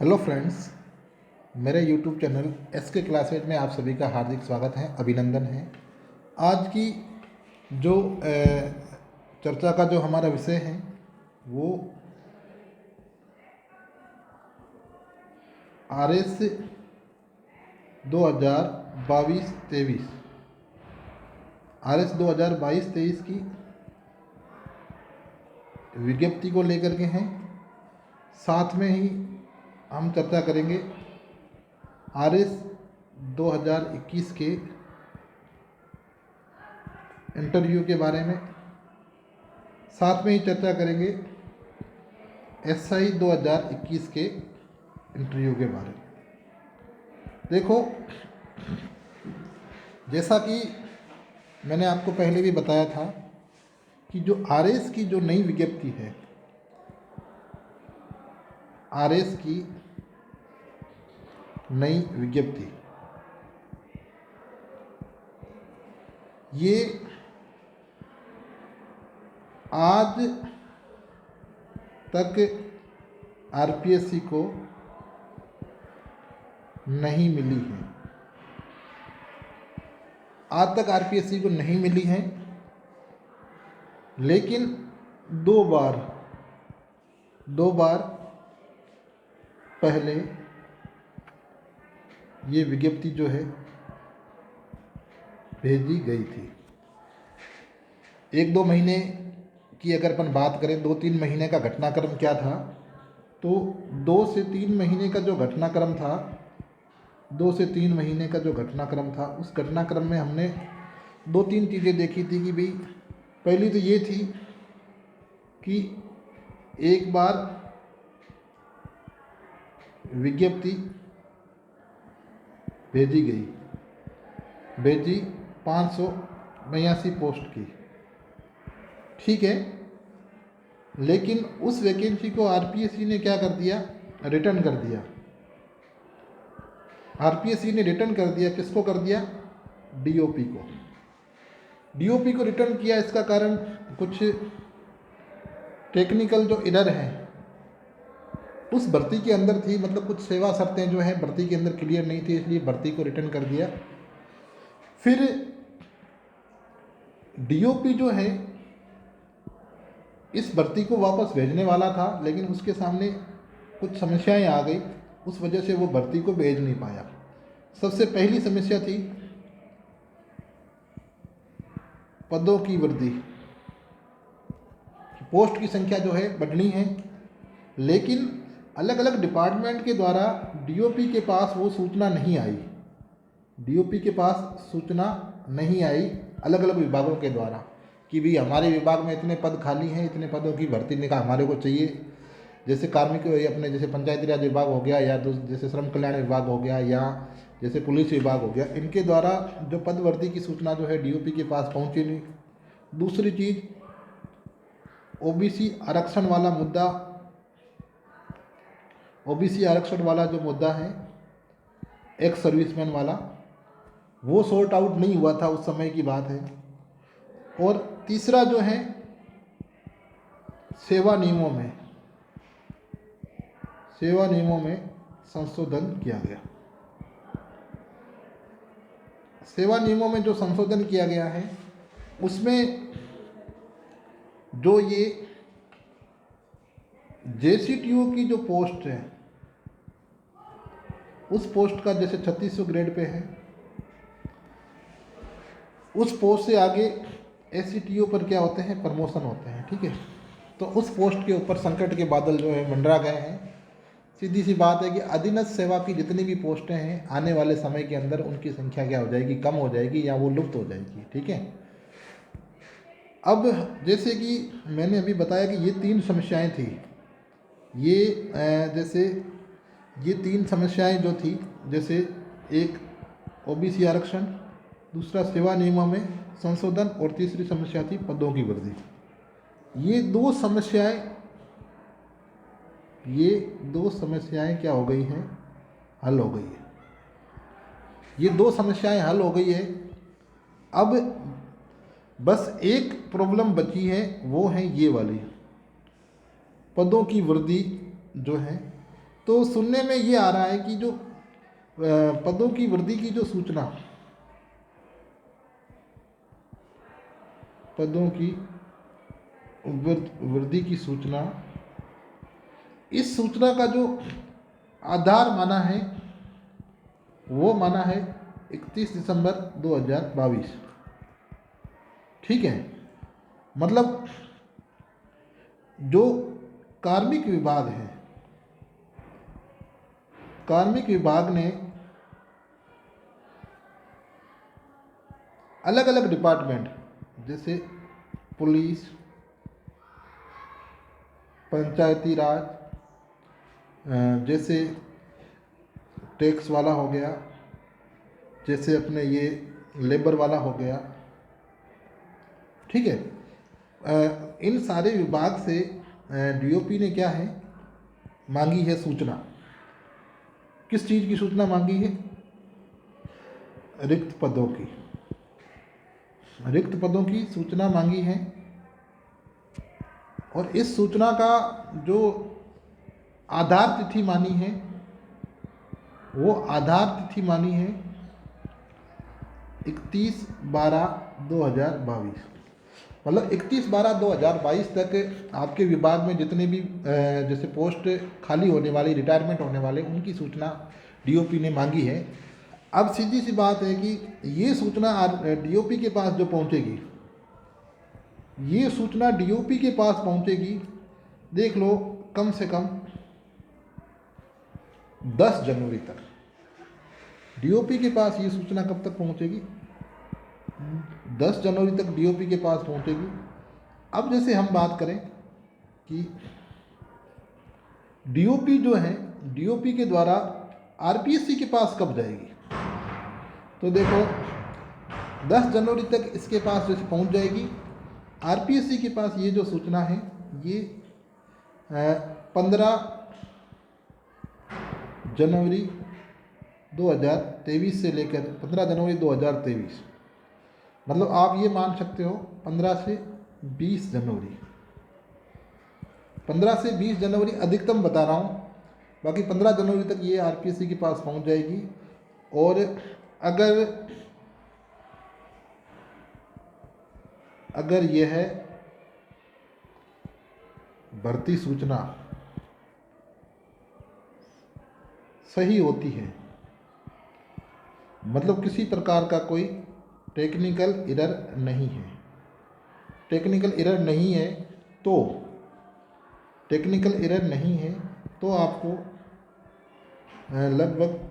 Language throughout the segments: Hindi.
हेलो फ्रेंड्स, मेरे यूट्यूब चैनल SK क्लासेज में आप सभी का हार्दिक स्वागत है, अभिनंदन है। आज की जो चर्चा का जो हमारा विषय है वो RS 2022-23 RS 2022-23 की विज्ञप्ति को लेकर के हैं। साथ में ही हम चर्चा करेंगे RS 2021 के इंटरव्यू के बारे में। साथ में ही चर्चा करेंगे SI 2021 के इंटरव्यू के बारे में। देखो, जैसा कि मैंने आपको पहले भी बताया था कि जो RS की जो नई विज्ञप्ति है, RS की नई विज्ञप्ति, ये आज तक RPSC को नहीं मिली है। आज तक RPSC को नहीं मिली है, लेकिन दो बार पहले ये विज्ञप्ति जो है भेजी गई थी। 1-2 महीने की अगर अपन बात करें, 2-3 महीने का घटनाक्रम क्या था, तो 2 से 3 महीने का जो घटनाक्रम था, 2 से 3 महीने का जो घटनाक्रम था, उस घटनाक्रम में हमने 2-3 चीज़ें देखी थी कि भाई, पहली तो ये थी कि एक बार विज्ञप्ति भेजी 582 पोस्ट की, ठीक है। लेकिन उस वैकेंसी को RPSC ने क्या कर दिया, रिटर्न कर दिया। RPSC ने रिटर्न कर दिया, किसको कर दिया? DOP को। DOP को रिटर्न किया, इसका कारण कुछ टेक्निकल जो एरर है उस भर्ती के अंदर थी, मतलब कुछ सेवा शर्तें जो हैं भर्ती के अंदर क्लियर नहीं थी, इसलिए भर्ती को रिटर्न कर दिया। फिर DOP जो है इस भर्ती को वापस भेजने वाला था, लेकिन उसके सामने कुछ समस्याएं आ गई, उस वजह से वो भर्ती को भेज नहीं पाया। सबसे पहली समस्या थी पदों की वृद्धि। पोस्ट की संख्या जो है बढ़नी है, लेकिन अलग अलग डिपार्टमेंट के द्वारा DOP के पास वो सूचना नहीं आई। DOP के पास सूचना नहीं आई अलग अलग विभागों के द्वारा कि भाई हमारे विभाग में इतने पद खाली हैं, इतने पदों की भर्ती निकाल हमारे को चाहिए। जैसे कार्मिक अपने जैसे पंचायती राज विभाग हो गया, या जैसे श्रम कल्याण विभाग हो गया, या जैसे पुलिस विभाग हो गया, इनके द्वारा जो पद भर्ती की सूचना जो है DOP के पास पहुंची नहीं। दूसरी चीज़, OBC आरक्षण वाला मुद्दा, OBC आरक्षण वाला जो मुद्दा है, एक्स सर्विसमैन वाला, वो सॉर्ट आउट नहीं हुआ था, उस समय की बात है। और तीसरा जो है, सेवा नियमों में संशोधन किया गया। सेवा नियमों में जो संशोधन किया गया है, उसमें जो ये JCTO की जो पोस्ट है, उस पोस्ट का जैसे 3600 ग्रेड पे है, उस पोस्ट से आगे SCTO पर क्या होते हैं, प्रमोशन होते हैं, ठीक है। तो उस पोस्ट के ऊपर संकट के बादल जो है मंडरा गए हैं। सीधी सी बात है कि अधीनस्थ सेवा की जितनी भी पोस्टें हैं, आने वाले समय के अंदर उनकी संख्या क्या हो जाएगी, कम हो जाएगी, या वो लुप्त हो जाएगी, ठीक है। अब जैसे कि मैंने अभी बताया कि ये 3 समस्याएं थी, जैसे ये 3 समस्याएं जो थी, जैसे एक OBC आरक्षण, दूसरा सेवा नियमों में संशोधन, और तीसरी समस्या थी पदों की वृद्धि। ये दो समस्याएं क्या हो गई हैं, हल हो गई है। ये 2 समस्याएं हल हो गई है। अब बस एक प्रॉब्लम बची है, वो है ये वाली, पदों की वृद्धि जो है तो सुनने में ये आ रहा है कि जो पदों की वृद्धि की जो सूचना, पदों की वृद्धि की सूचना, इस सूचना का जो आधार माना है वो माना है 31 दिसंबर 2022। ठीक है, मतलब जो कार्मिक विभाग है, कार्मिक विभाग ने अलग अलग डिपार्टमेंट जैसे पुलिस, पंचायती राज, जैसे टैक्स वाला हो गया, जैसे अपने ये लेबर वाला हो गया, ठीक है, इन सारे विभाग से डीओपी ने क्या है मांगी है सूचना। किस चीज़ की सूचना मांगी है? रिक्त पदों की, रिक्त पदों की सूचना मांगी है। और इस सूचना का जो आधार तिथि मानी है वो आधार तिथि मानी है 31/12/2022। मतलब 31/12/2022 तक आपके विभाग में जितने भी जैसे पोस्ट खाली होने वाली, रिटायरमेंट होने वाले, उनकी सूचना डीओपी ने मांगी है। अब सीधी सी बात है कि ये सूचना डीओपी के पास जो पहुंचेगी, ये सूचना डीओपी के पास पहुंचेगी, देख लो, कम से कम 10 जनवरी तक। डीओपी के पास ये सूचना कब तक पहुंचेगी? 10 जनवरी तक डीओपी के पास पहुंचेगी। अब जैसे हम बात करें कि डीओपी जो है, डीओपी के द्वारा आरपीएससी के पास कब जाएगी, तो देखो 10 जनवरी तक इसके पास जैसे पहुंच जाएगी। आरपीएससी के पास ये जो सूचना है ये 15 जनवरी 2023 से लेकर 15 जनवरी 2023, मतलब आप ये मान सकते हो 15 से 20 जनवरी, 15 से 20 जनवरी अधिकतम बता रहा हूँ, बाकी 15 जनवरी तक ये आरपीएससी के पास पहुँच जाएगी। और अगर यह है भर्ती सूचना सही होती है, मतलब किसी प्रकार का कोई टेक्निकल एरर नहीं है, टेक्निकल एरर नहीं है, तो टेक्निकल एरर नहीं है तो आपको लगभग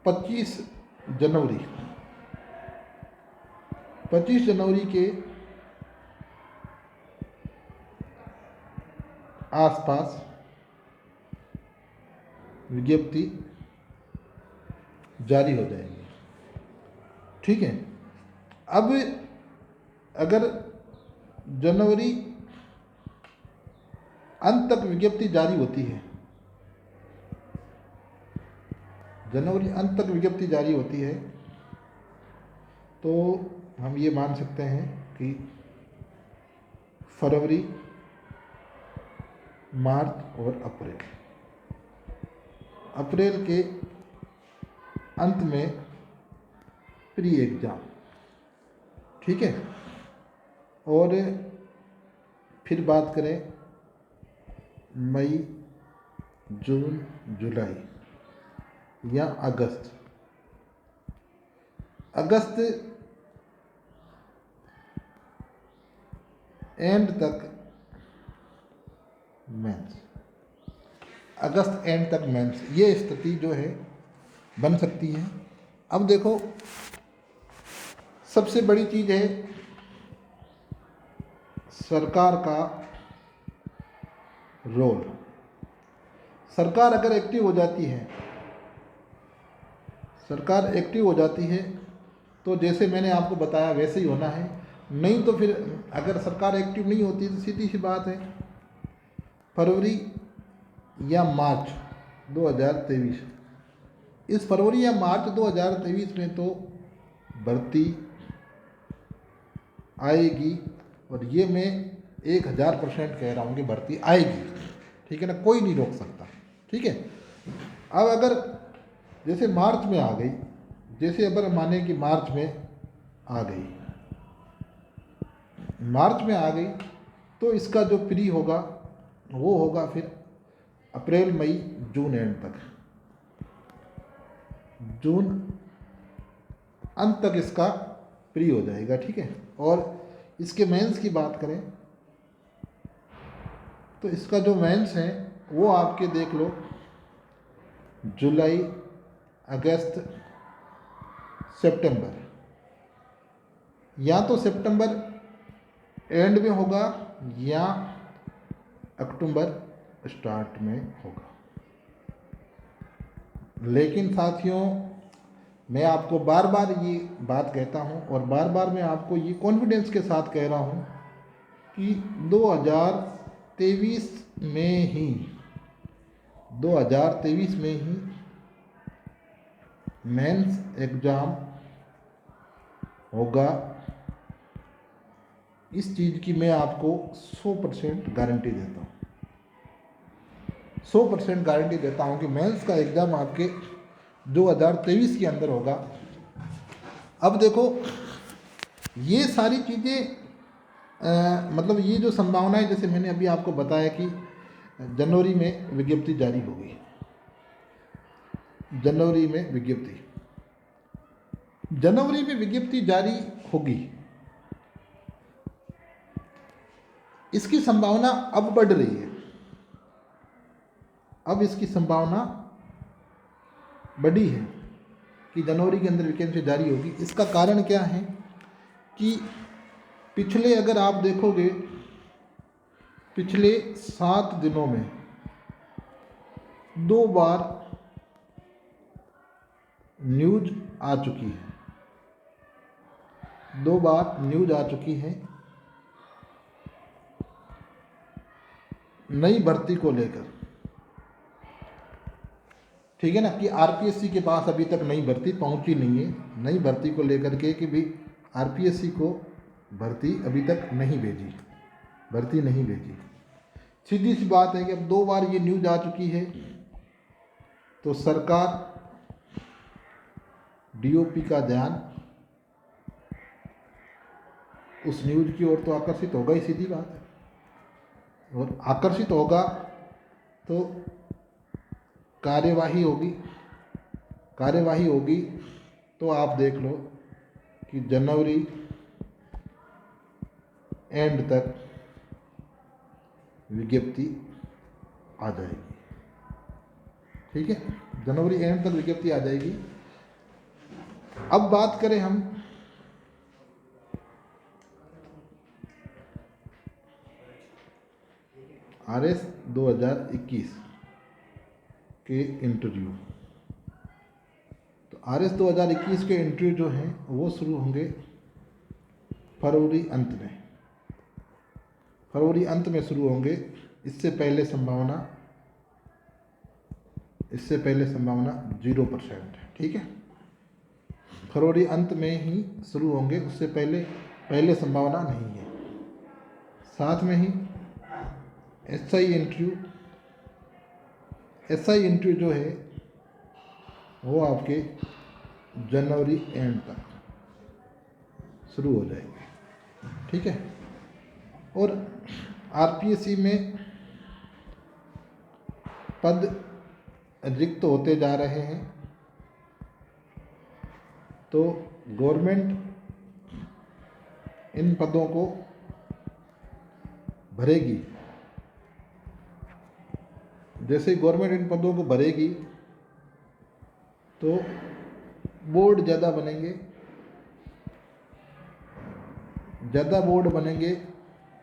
25 जनवरी 25 जनवरी के आसपास विज्ञप्ति जारी हो जाएगी। ठीक है, अब अगर जनवरी अंत तक विज्ञप्ति जारी होती है, जनवरी अंत तक विज्ञप्ति जारी होती है, तो हम ये मान सकते हैं कि फरवरी, मार्च और अप्रैल के अंत में प्री एग्ज़ाम। ठीक है, और फिर बात करें मई, जून, जुलाई या अगस्त एंड तक मेंस, अगस्त एंड तक मेंस, ये स्थिति जो है बन सकती है। अब देखो, सबसे बड़ी चीज़ है सरकार का रोल। सरकार अगर एक्टिव हो जाती है, सरकार एक्टिव हो जाती है तो जैसे मैंने आपको बताया वैसे ही होना है। नहीं तो फिर अगर सरकार एक्टिव नहीं होती तो सीधी सी बात है फरवरी या मार्च 2023, इस फरवरी या मार्च 2023 में तो भर्ती आएगी। और ये मैं 1000% कह रहा हूँ कि भर्ती आएगी। ठीक है ना, कोई नहीं रोक सकता। ठीक है, अब अगर जैसे मार्च में आ गई, जैसे अगर माने कि मार्च में आ गई, मार्च में आ गई, तो इसका जो प्री होगा वो होगा फिर अप्रैल मई जून एंड तक, जून अंत तक इसका प्री हो जाएगा। ठीक है, और इसके मेंस की बात करें तो इसका जो मेंस है वो आपके देख लो जुलाई, अगस्त, सितंबर, या तो सितंबर एंड में होगा या अक्टूबर स्टार्ट में होगा। लेकिन साथियों, मैं आपको बार बार ये बात कहता हूँ और बार बार मैं आपको ये कॉन्फिडेंस के साथ कह रहा हूँ कि 2023 में ही 2023 में ही मेंस एग्ज़ाम होगा। इस चीज़ की मैं आपको 100% गारंटी देता हूँ, 100% गारंटी देता हूँ कि मेंस का एग्ज़ाम आपके 2023 के अंदर होगा। अब देखो, ये सारी चीज़ें मतलब ये जो संभावनाएं, जैसे मैंने अभी आपको बताया कि जनवरी में विज्ञप्ति जारी होगी, जनवरी में विज्ञप्ति जारी होगी, इसकी संभावना अब बढ़ रही है, अब इसकी संभावना बढ़ी है कि जनवरी के अंदर वैकेंसी जारी होगी। इसका कारण क्या है कि पिछले, अगर आप देखोगे, पिछले 7 दिनों में 2 बार न्यूज आ चुकी है, 2 बार न्यूज आ चुकी है नई भर्ती को लेकर। ठीक है ना, कि आरपीएससी के पास अभी तक नई भर्ती पहुंची नहीं है, नई भर्ती को लेकर के कि भी आरपीएससी को भर्ती अभी तक नहीं भेजी, भर्ती नहीं भेजी। सीधी सी बात है कि अब 2 बार ये न्यूज आ चुकी है, तो सरकार डीओपी का ध्यान उस न्यूज की ओर तो आकर्षित होगा ही, सीधी बात है। और आकर्षित होगा तो कार्यवाही होगी, तो आप देख लो कि जनवरी एंड तक विज्ञप्ति आ जाएगी। ठीक है, जनवरी एंड तक विज्ञप्ति आ जाएगी। अब बात करें हम आरएस 2021 के इंटरव्यू। तो आरएस 2021 के इंटरव्यू जो हैं वो शुरू होंगे फरवरी अंत में शुरू होंगे। इससे पहले संभावना 0% है। ठीक है, फरवरी अंत में ही शुरू होंगे, उससे पहले संभावना नहीं है। साथ में ही एसआई इंटरव्यू जो है वो आपके जनवरी एंड तक शुरू हो जाएंगे। ठीक है, और आरपीएससी में पद रिक्त होते जा रहे हैं, तो गवर्नमेंट इन पदों को भरेगी। जैसे गवर्नमेंट इन पदों को भरेगी तो बोर्ड ज़्यादा बनेंगे,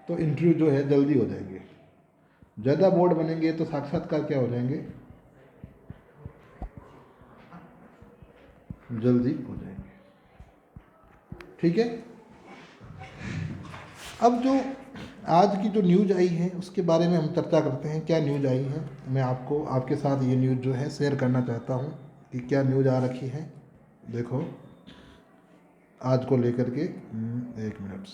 तो इंटरव्यू जो है जल्दी हो जाएंगे। ज़्यादा बोर्ड बनेंगे तो साक्षात्कार क्या हो जाएंगे, जल्दी हो जाएंगे। ठीक है, अब जो आज की जो न्यूज़ आई है उसके बारे में हम चर्चा करते हैं। क्या न्यूज़ आई है, मैं आपके साथ ये न्यूज़ जो है शेयर करना चाहता हूँ कि क्या न्यूज़ आ रखी है। देखो, आज को लेकर के 1 मिनट।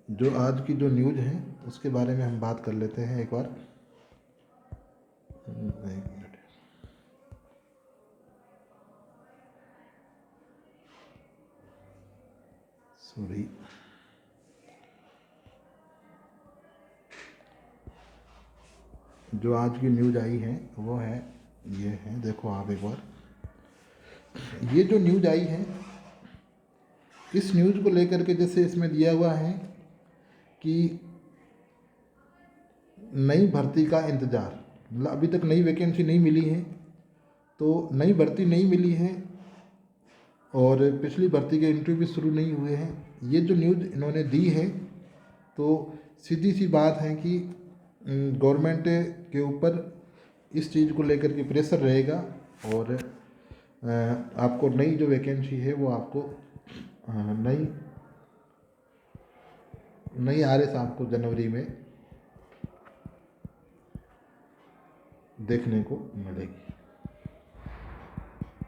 जो आज की जो न्यूज़ है उसके बारे में हम बात कर लेते हैं एक बार। एक मिनट। सॉरी, जो आज की न्यूज़ आई है वो है, ये है, देखो आप एक बार। ये जो न्यूज़ आई है, इस न्यूज़ को लेकर के जैसे इसमें दिया हुआ है कि नई भर्ती का इंतज़ार, मतलब अभी तक नई वैकेंसी नहीं मिली है, तो नई भर्ती नहीं मिली है और पिछली भर्ती के इंटरव्यू भी शुरू नहीं हुए हैं। ये जो न्यूज़ इन्होंने दी है, तो सीधी सी बात है कि गवर्नमेंट के ऊपर इस चीज़ को लेकर के प्रेशर रहेगा और आपको नई जो वैकेंसी है वो आपको नई नई आरएस आपको जनवरी में देखने को मिलेगी।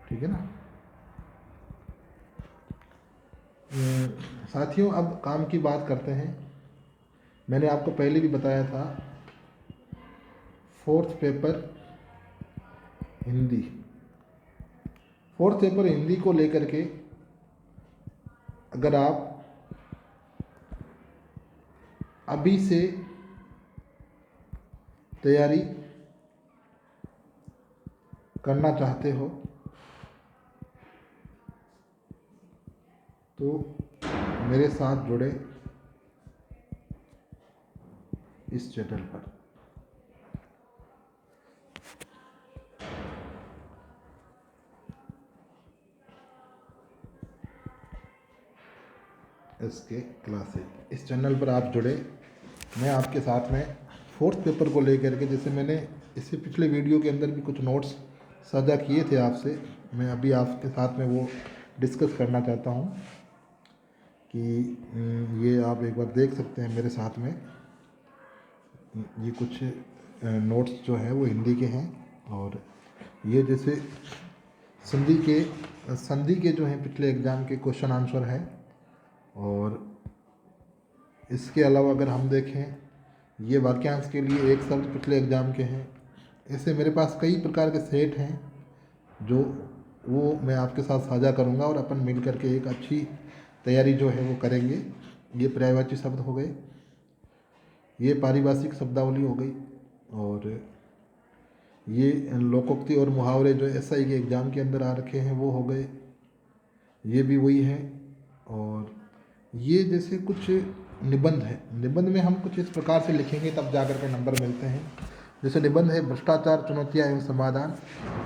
ठीक है ना। साथियों, अब काम की बात करते हैं। मैंने आपको पहले भी बताया था, fourth paper Hindi, fourth paper Hindi को लेकर के अगर आप अभी से तैयारी करना चाहते हो तो मेरे साथ जुड़े इस चैनल पर। इसके क्लासेस, इस चैनल पर आप जुड़े। मैं आपके साथ में फोर्थ पेपर को लेकर के, जैसे मैंने इससे पिछले वीडियो के अंदर भी कुछ नोट्स साझा किए थे आपसे, मैं अभी आपके साथ में वो डिस्कस करना चाहता हूँ कि ये आप एक बार देख सकते हैं मेरे साथ में। ये कुछ नोट्स जो हैं वो हिंदी के हैं और ये जैसे संधि के जो हैं पिछले एग्ज़ाम के क्वेश्चन आंसर हैं। और इसके अलावा अगर हम देखें, ये वाक्यांश के लिए एक शब्द पिछले एग्ज़ाम के हैं। ऐसे मेरे पास कई प्रकार के सेट हैं जो वो मैं आपके साथ साझा करूंगा और अपन मिल करके एक अच्छी तैयारी जो है वो करेंगे। ये पर्यायवाची शब्द हो गए, ये पारिभाषिक शब्दावली हो गई, और ये लोकोक्ति और मुहावरे जो एसआई के एग्ज़ाम के अंदर आ रखे हैं वो हो गए, ये भी वही है। और ये जैसे कुछ निबंध है, निबंध में हम कुछ इस प्रकार से लिखेंगे तब जा कर के नंबर मिलते हैं। जैसे निबंध है भ्रष्टाचार, चुनौतियाँ एवं समाधान,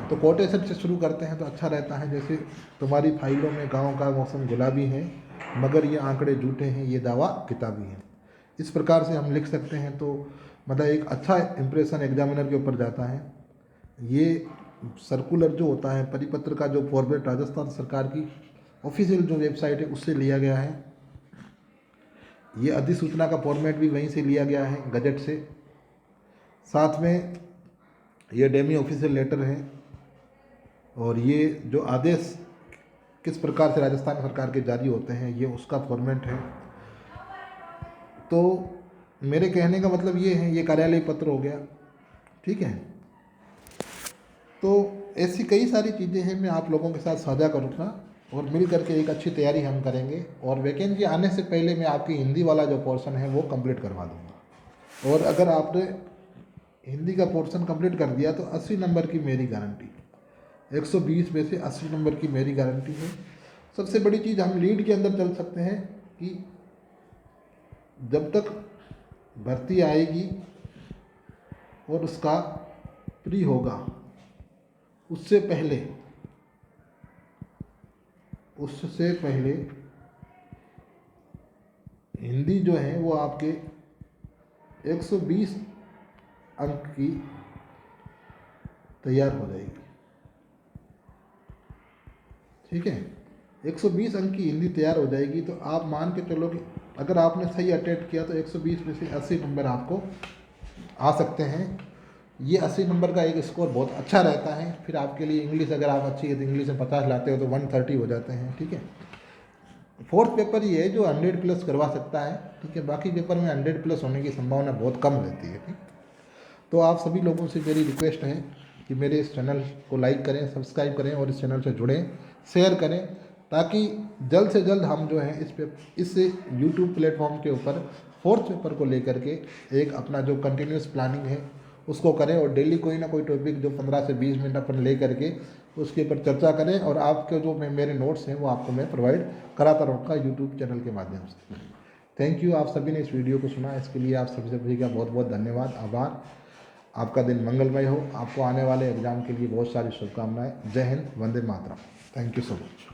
तो कोटेशन से शुरू करते हैं तो अच्छा रहता है। जैसे तुम्हारी फाइलों में गाँव का मौसम गुलाबी है, मगर ये आंकड़े झूठे हैं, ये दावा किताबी है। इस प्रकार से हम लिख सकते हैं, तो मतलब एक अच्छा इंप्रेशन एग्जामिनर के ऊपर जाता है। ये सर्कुलर जो होता है, परिपत्र का जो फॉर्मेट राजस्थान सरकार की ऑफिशियल जो वेबसाइट है उससे लिया गया है। ये अधिसूचना का फॉर्मेट भी वहीं से लिया गया है, गजट से। साथ में ये डेमी ऑफिशियल लेटर है, और ये जो आदेश किस प्रकार से राजस्थान सरकार के जारी होते हैं ये उसका फॉर्मेट है। तो मेरे कहने का मतलब ये है, ये कार्यालय पत्र हो गया, ठीक है। तो ऐसी कई सारी चीज़ें हैं, मैं आप लोगों के साथ साझा करूँगा और मिल करके एक अच्छी तैयारी हम करेंगे। और वैकेंसी आने से पहले मैं आपकी हिंदी वाला जो पोर्शन है वो कंप्लीट करवा दूँगा। और अगर आपने हिंदी का पोर्शन कंप्लीट कर दिया तो 80 नंबर की मेरी गारंटी, 120 में से 80 नंबर की मेरी गारंटी है। सबसे बड़ी चीज़, हम लीड के अंदर चल सकते हैं कि जब तक भर्ती आएगी और उसका प्री होगा, उससे पहले हिंदी जो है वो आपके 120 अंक की तैयार हो जाएगी, ठीक है। 120 अंक की हिंदी तैयार हो जाएगी, तो आप मान के चलो कि अगर आपने सही अटेम्प्ट किया तो 120 में से 80 नंबर आपको आ सकते हैं। ये 80 नंबर का एक स्कोर बहुत अच्छा रहता है। फिर आपके लिए इंग्लिश, अगर आप अच्छी है तो इंग्लिश में 50 लाते हो तो 130 हो जाते हैं, ठीक है। फोर्थ पेपर ये है जो 100+ करवा सकता है, ठीक है। बाकी पेपर में 100+ होने की संभावना बहुत कम रहती है, ठीक। तो आप सभी लोगों से मेरी रिक्वेस्ट है कि मेरे इस चैनल को लाइक करें, सब्सक्राइब करें और इस चैनल से जुड़ें, शेयर करें, ताकि जल्द से जल्द हम जो है इस यूट्यूब प्लेटफॉर्म के ऊपर फोर्थ पेपर को लेकर के एक अपना जो कंटिन्यूस प्लानिंग है उसको करें, और डेली कोई ना कोई टॉपिक जो 15 से 20 मिनट अपन ले करके उसके ऊपर चर्चा करें, और आपके जो मेरे नोट्स हैं वो आपको मैं प्रोवाइड कराता रहूँगा यूट्यूब चैनल के माध्यम से। थैंक यू, आप सभी ने इस वीडियो को सुना, इसके लिए आप सभी का बहुत बहुत धन्यवाद, आभार। आपका दिन मंगलमय हो, आपको आने वाले एग्ज़ाम के लिए बहुत सारी शुभकामनाएं। जय हिंद, वंदे मातरम। Thank you so much.